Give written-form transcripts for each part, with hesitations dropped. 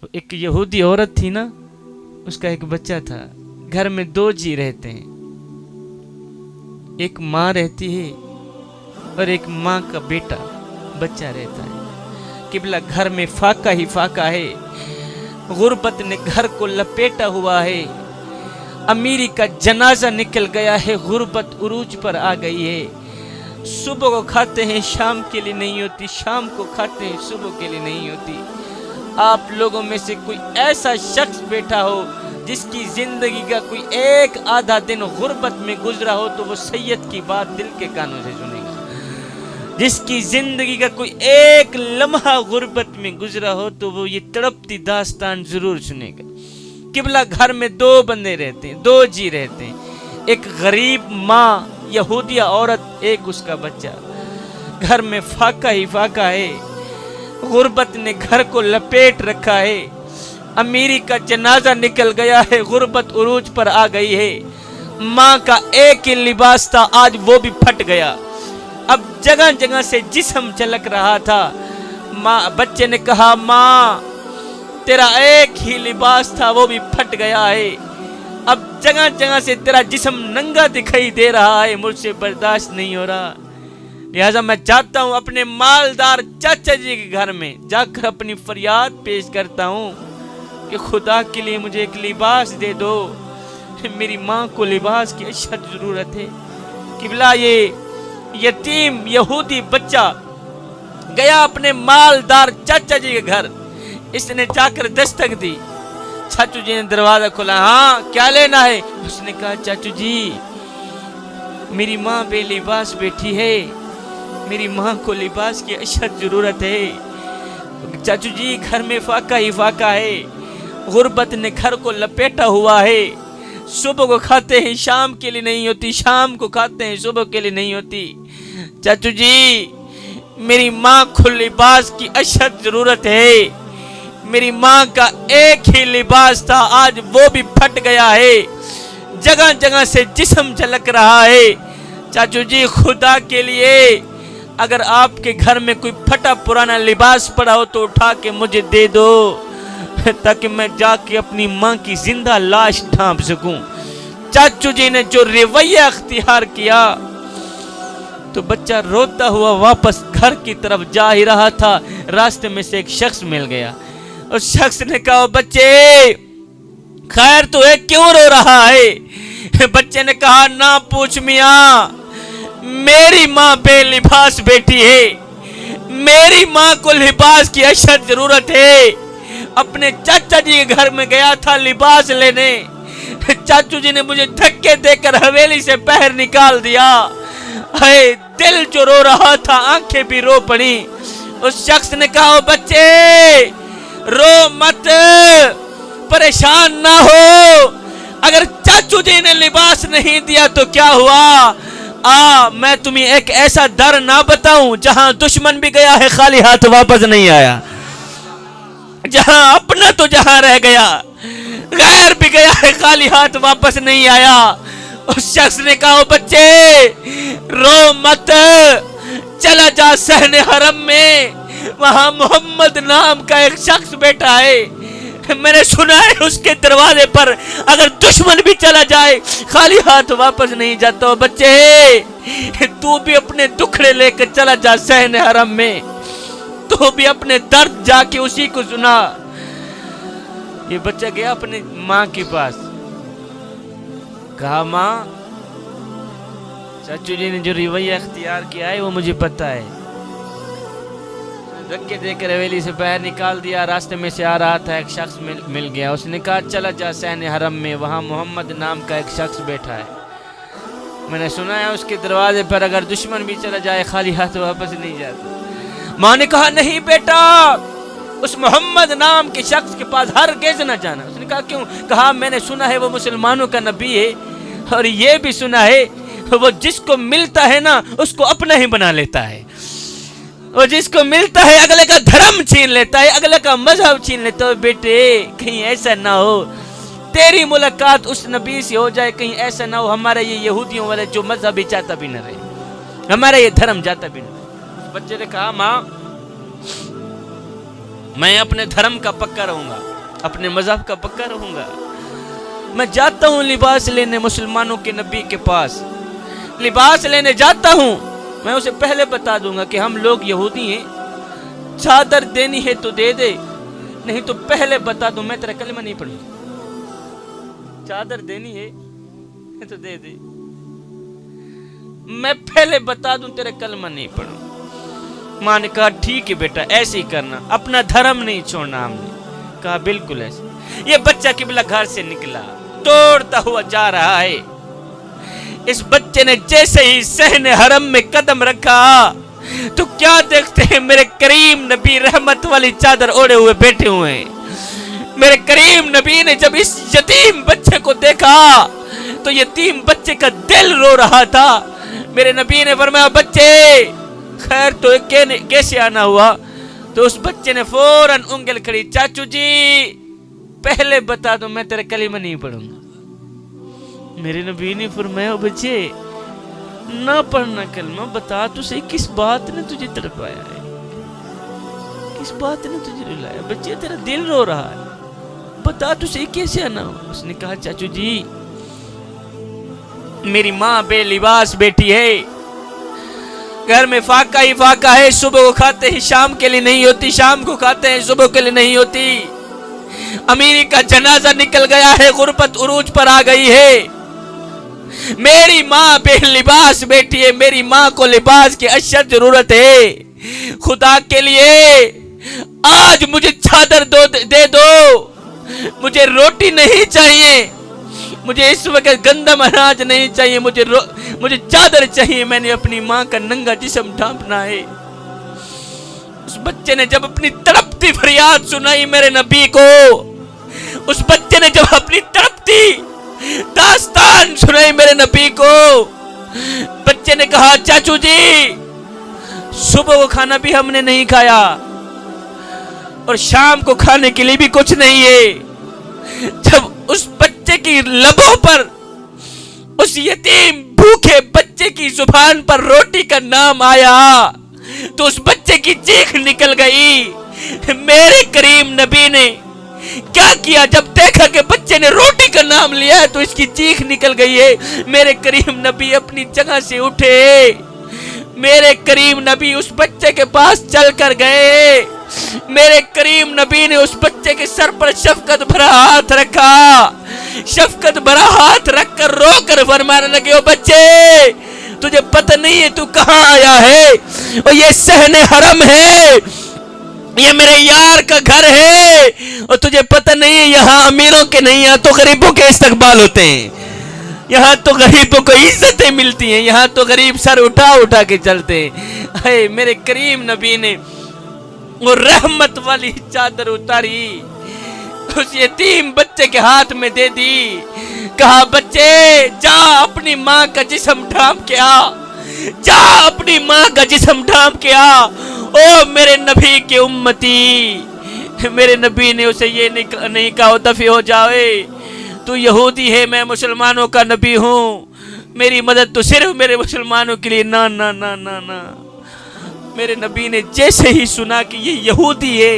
ایک یہودی عورت تھی نا، اس کا ایک بچہ تھا. گھر میں دو جی رہتے ہیں، ایک ماں رہتی ہے اور ایک ماں کا بیٹا بچہ رہتا ہے. قبلہ گھر میں فاقہ ہی فاقہ ہے، غربت نے گھر کو لپیٹا ہوا ہے. امیری کا جنازہ نکل گیا ہے، غربت عروج پر آ گئی ہے. صبح کو کھاتے ہیں شام کے لیے نہیں ہوتی، شام کو کھاتے ہیں صبح کے لیے نہیں ہوتی. آپ لوگوں میں سے کوئی ایسا شخص بیٹھا ہو جس کی زندگی کا کوئی ایک آدھا دن غربت میں گزرا ہو تو وہ سید کی بات دل کے کانوں سے سنے گا. جس کی زندگی کا کوئی ایک لمحہ غربت میں گزرا ہو تو وہ یہ تڑپتی داستان ضرور سنے گا. قبلہ گھر میں دو بندے رہتے ہیں، دو جی رہتے ہیں، ایک غریب ماں یہودیہ عورت، ایک اس کا بچہ. گھر میں فاقہ ہی فاقہ ہے، غربت نے گھر کو لپیٹ رکھا ہے. امیری کا جنازہ نکل گیا ہے، غربت عروج پر آ گئی ہے. ماں کا ایک ہی لباس تھا، آج وہ بھی پھٹ گیا. اب جگہ جگہ سے جسم جھلک رہا تھا. بچے نے کہا ماں تیرا ایک ہی لباس تھا وہ بھی پھٹ گیا ہے، اب جگہ جگہ سے تیرا جسم ننگا دکھائی دے رہا ہے، مجھ سے برداشت نہیں ہو رہا. لہذا میں چاہتا ہوں اپنے مالدار چاچا جی کے گھر میں جا کر اپنی فریاد پیش کرتا ہوں کہ خدا کے لیے مجھے ایک لباس دے دو. میری ماں کو لباس کی اشد ضرورت ہے. قبلہ یہ یتیم یہودی بچہ گیا اپنے مالدار چاچا جی کے گھر. اس نے جا کر دستک دی. چاچو جی نے دروازہ کھولا. ہاں کیا لینا ہے؟ اس نے کہا چاچو جی میری ماں بے لباس بیٹھی ہے، میری ماں کو لباس کی اشد ضرورت ہے. چاچو جی گھر میں فاقہ ہی فاقہ ہے، غربت نے گھر کو لپیٹا ہوا ہے. صبح کو کھاتے ہیں شام کے لیے نہیں ہوتی، شام کو کھاتے ہیں صبح کے لیے نہیں ہوتی. چاچو جی میری ماں کو لباس کی اشد ضرورت ہے. میری ماں کا ایک ہی لباس تھا، آج وہ بھی پھٹ گیا ہے، جگہ جگہ سے جسم جھلک رہا ہے. چاچو جی خدا کے لیے اگر آپ کے گھر میں کوئی پھٹا پرانا لباس پڑا ہو تو اٹھا کے مجھے دے دو تاکہ میں جا کے اپنی ماں کی زندہ لاش ڈھانپ سکوں. چاچو جی نے جو رویہ اختیار کیا تو بچہ روتا ہوا واپس گھر کی طرف جا ہی رہا تھا. راستے میں سے ایک شخص مل گیا. اس شخص نے کہا بچے خیر تو ہے، کیوں رو رہا ہے؟ بچے نے کہا نہ پوچھ میاں، میری ماں بے لباس بیٹی ہے، میری ماں کو لباس کی اشد ضرورت ہے. اپنے چاچا جی کے گھر میں گیا تھا لباس لینے، چاچو جی نے مجھے دھکے دے کر حویلی سے باہر نکال دیا. اے دل جو رو رہا تھا آنکھیں بھی رو پڑی. اس شخص نے کہا بچے رو مت، پریشان نہ ہو، اگر چاچو جی نے لباس نہیں دیا تو کیا ہوا؟ میں تمہیں ایک ایسا در نہ بتاؤں جہاں دشمن بھی گیا ہے خالی ہاتھ واپس نہیں آیا، جہاں اپنا تو جہاں رہ گیا، غیر بھی گیا ہے خالی ہاتھ واپس نہیں آیا. اس شخص نے کہا بچے رو مت، چلا جا صحن حرم میں، وہاں محمد نام کا ایک شخص بیٹھا ہے، میں نے سنا ہے اس کے دروازے پر اگر دشمن بھی چلا جائے خالی ہاتھ واپس نہیں جاتا. بچے تو بھی اپنے دکھڑے لے کر چلا جا صحن حرم میں، تو بھی اپنے درد جا کے اسی کو سنا. یہ بچہ گیا اپنے ماں کے پاس، کہا ماں چاچو جی نے جو رویہ اختیار کیا ہے وہ مجھے پتا ہے. دھکے دے کر حویلی سے باہر نکال دیا. راستے میں سے آ رہا تھا، ایک شخص مل گیا. اس نے کہا چلا جا صحن حرم میں، وہاں محمد نام کا ایک شخص بیٹھا ہے، میں نے سنا ہے اس کے دروازے پر اگر دشمن بھی چلا جائے خالی ہاتھ واپس نہیں جاتا. ماں نے کہا نہیں بیٹا، اس محمد نام کے شخص کے پاس ہرگز نہ جانا. اس نے کہا کیوں؟ کہا میں نے سنا ہے وہ مسلمانوں کا نبی ہے، اور یہ بھی سنا ہے وہ جس کو ملتا ہے نا اس کو اپنا ہی بنا لیتا ہے، وہ جس کو ملتا ہے اگلے کا دھرم چھین لیتا ہے، اگلے کا مذہب چھین لیتا ہے. بیٹے کہیں ایسا نہ ہو تیری ملاقات اس نبی سے ہو جائے، کہیں ایسا نہ ہو ہمارا یہ یہودیوں والے جو مذہب ہی چاہتا بھی نہ رہے، ہمارا یہ دھرم جاتا بھی نہ رہے. اس بچے نے کہا ماں میں اپنے دھرم کا پکا رہوں گا، اپنے مذہب کا پکا رہوں گا. میں جاتا ہوں لباس لینے مسلمانوں کے نبی کے پاس، لباس لینے جاتا ہوں. میں اسے پہلے بتا دوں گا کہ ہم لوگ یہودی ہیں، چادر دینی ہے تو دے دے، نہیں تو پہلے بتا دوں میں تیرا کلمہ نہیں پڑھوں. چادر دینی ہے تو دے دے، میں پہلے بتا دوں تیرا کلمہ نہیں پڑھوں. ماں نے کہا ٹھیک ہے بیٹا ایسے ہی کرنا، اپنا دھرم نہیں چھوڑنا. ہم نے کہا بالکل ایسے. یہ بچہ قبلہ گھر سے نکلا، دوڑتا ہوا جا رہا ہے. اس بچے نے جیسے ہی صحن حرم میں قدم رکھا تو کیا دیکھتے ہیں میرے کریم نبی رحمت والی چادر اوڑے ہوئے بیٹھے ہوئے ہیں. میرے کریم نبی نے جب اس یتیم بچے کو دیکھا تو یتیم بچے کا دل رو رہا تھا. میرے نبی نے فرمایا بچے خیر تو کیسے آنا ہوا؟ تو اس بچے نے فوراً انگل کھڑی، چاچو جی پہلے بتا دو میں تیرے کلمہ نہیں پڑھوں گا. میرے نبی نے فرمایا بچے نہ پڑھنا کلمہ، بتا تو صحیح کس بات نے تجھے تڑپایا ہے، کس بات نے تجھے رلایا؟ بچے تیرا دل رو رہا ہے، بتا تو صحیح کیسے آنا ہو؟ اس نے کہا چاچو جی میری ماں بے لباس بیٹی ہے، گھر میں فاقہ ہی فاقہ ہے، صبح کو کھاتے ہی شام کے لیے نہیں ہوتی، شام کو کھاتے ہیں صبح کے لیے نہیں ہوتی. امیری کا جنازہ نکل گیا ہے، غربت عروج پر آ گئی ہے. میری ماں بے لباس بیٹی ہے، میری ماں کو لباس کی اشد ضرورت ہے. خدا کے لیے آج مجھے چادر دے دو، مجھے روٹی نہیں چاہیے، مجھے اس وقت گندم اناج نہیں چاہیے، مجھے چادر چاہیے. میں نے اپنی ماں کا ننگا جسم ڈھانپنا ہے. اس بچے نے جب اپنی تڑپتی فریاد سنائی میرے نبی کو، اس بچے نے جب اپنی تڑپتی داستان سنائی میرے نبی کو، بچے نے کہا چاچو جی صبح کو کھانا بھی ہم نے نہیں کھایا اور شام کو کھانے کے لیے بھی کچھ نہیں ہے. جب اس بچے کی لبوں پر، اس یتیم بھوکے بچے کی زبان پر روٹی کا نام آیا تو اس بچے کی چیخ نکل گئی. میرے کریم نبی نے کیا کیا؟ جب دیکھا کہ بچے نے روٹی کا نام لیا ہے تو اس کی چیخ نکل گئی ہے. میرے کریم نبی اپنی جگہ سے اٹھے، میرے کریم نبی اس بچے کے پاس چل کر گئے. میرے کریم نبی نے اس بچے کے سر پر شفقت بھرا ہاتھ رکھا، شفقت بھرا ہاتھ رکھ کر رو کر فرمانے لگے او بچے تجھے پتہ نہیں ہے تو کہاں آیا ہے؟ اور یہ صحن حرم ہے، یہ میرے یار کا گھر ہے، اور تجھے پتہ نہیں ہے یہاں امیروں کے نہیں، یہاں تو غریبوں کے استقبال ہوتے ہیں، یہاں تو غریبوں کو عزتیں ملتی ہیں، یہاں تو غریب سر اٹھا کے چلتے ہیں. اے میرے کریم نبی نے وہ رحمت والی چادر اتاری، اس یتیم بچے کے ہاتھ میں دے دی. کہا بچے جا اپنی ماں کا جسم ڈھانپ کے آ، جا اپنی ماں کا جسم ڈھانپ کے آ. او میرے نبی کے امتی، میرے نبی نے اسے یہ نہیں کہا دفع ہو جاوے، تو یہودی ہے میں مسلمانوں کا نبی ہوں، میری مدد تو صرف میرے مسلمانوں کے لیے. نا نا نا نا نا. میرے نبی نے جیسے ہی سنا کہ یہ یہودی ہے،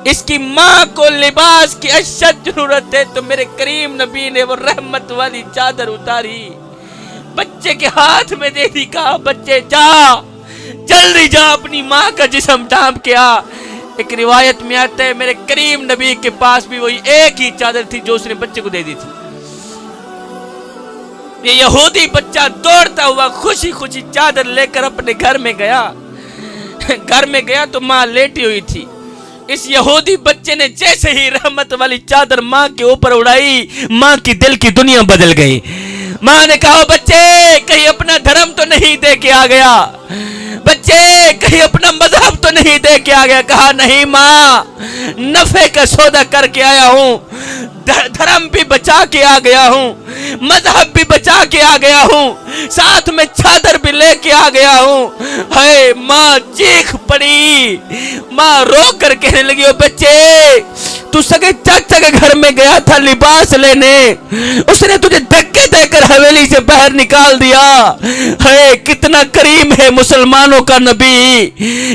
اس کی ماں کو لباس کی اشد ضرورت ہے، تو میرے کریم نبی نے وہ رحمت والی چادر اتاری، بچے کے ہاتھ میں دے دی. کہا بچے جا جلدی جا اپنی ماں کا جسم ڈھانپ کے آ. ایک روایت میں آتا ہے میرے کریم نبی کے پاس بھی وہی ایک ہی چادر تھی جو اس نے بچے کو دے دی تھی. یہ یہودی بچہ دوڑتا ہوا خوشی خوشی چادر لے کر اپنے گھر میں گیا. گھر میں گیا تو ماں لیٹی ہوئی تھی. اس یہودی بچے نے جیسے ہی رحمت والی چادر ماں کے اوپر اڑائی، ماں کی دل کی دنیا بدل گئی. ماں نے کہا بچے کہیں اپنا دھرم تو نہیں دے کے آ گیا، بچے کہیں اپنا مذہب تو نہیں دے کے آ گیا. کہا نہیں ماں، نفع کا سودا کر کے آیا ہوں، دھرم بھی بچا کے آ گیا ہوں، مذہب بھی بچا کے آ گیا ہوں، ساتھ میں چادر بھی لے کے آ گیا ہوں. ہے ماں چیخ پڑی، ماں رو کر کہنے لگی او بچے تو سگے چاچا کے گھر میں گیا تھا لباس لینے، اس نے تجھے دھکے دے کر حویلی سے باہر نکال دیا۔ ہے کتنا کریم ہے مسلمانوں کا نبی،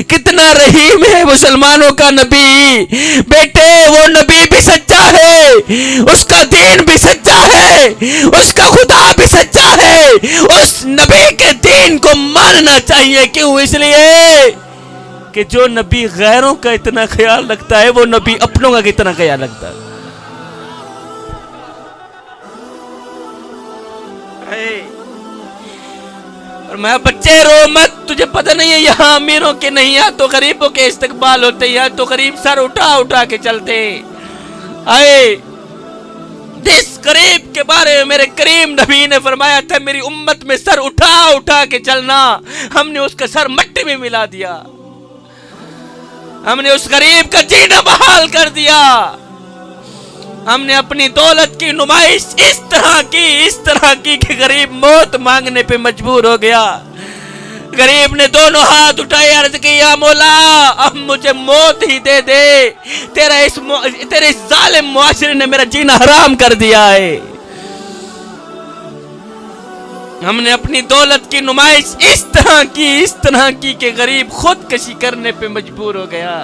کتنا رحیم ہے مسلمانوں کا نبی۔ بیٹے وہ نبی بھی سچا ہے، اس کا دین بھی سچا ہے، اس کا خدا بھی سچا ہے۔ اس نبی کے دین کو ماننا چاہیے۔ کیوں؟ اس لیے کہ جو نبی غیروں کا اتنا خیال رکھتا ہے، وہ نبی اپنوں کا کتنا خیال رکھتا ہے۔ اور میں بچے رو مت، تجھے پتہ نہیں ہے یہاں امیروں کے نہیں، یہاں تو غریبوں کے استقبال ہوتے، یہاں تو غریب سر اٹھا اٹھا کے چلتے۔ آئے جس غریب کے بارے میں میرے کریم نبی نے فرمایا تھا میری امت میں سر اٹھا اٹھا کے چلنا، ہم نے اس کا سر مٹی میں ملا دیا، ہم نے اس غریب کا جینا بحال کر دیا۔ ہم نے اپنی دولت کی نمائش اس طرح کی کہ غریب موت مانگنے پہ مجبور ہو گیا۔ غریب نے دونوں ہاتھ اٹھائے، عرض کی یا مولا اب مجھے موت ہی دے دے، تیرے اس ظالم معاشرے نے میرا جینا حرام کر دیا ہے۔ ہم نے اپنی دولت کی نمائش اس طرح کی کہ غریب خودکشی کرنے پہ مجبور ہو گیا۔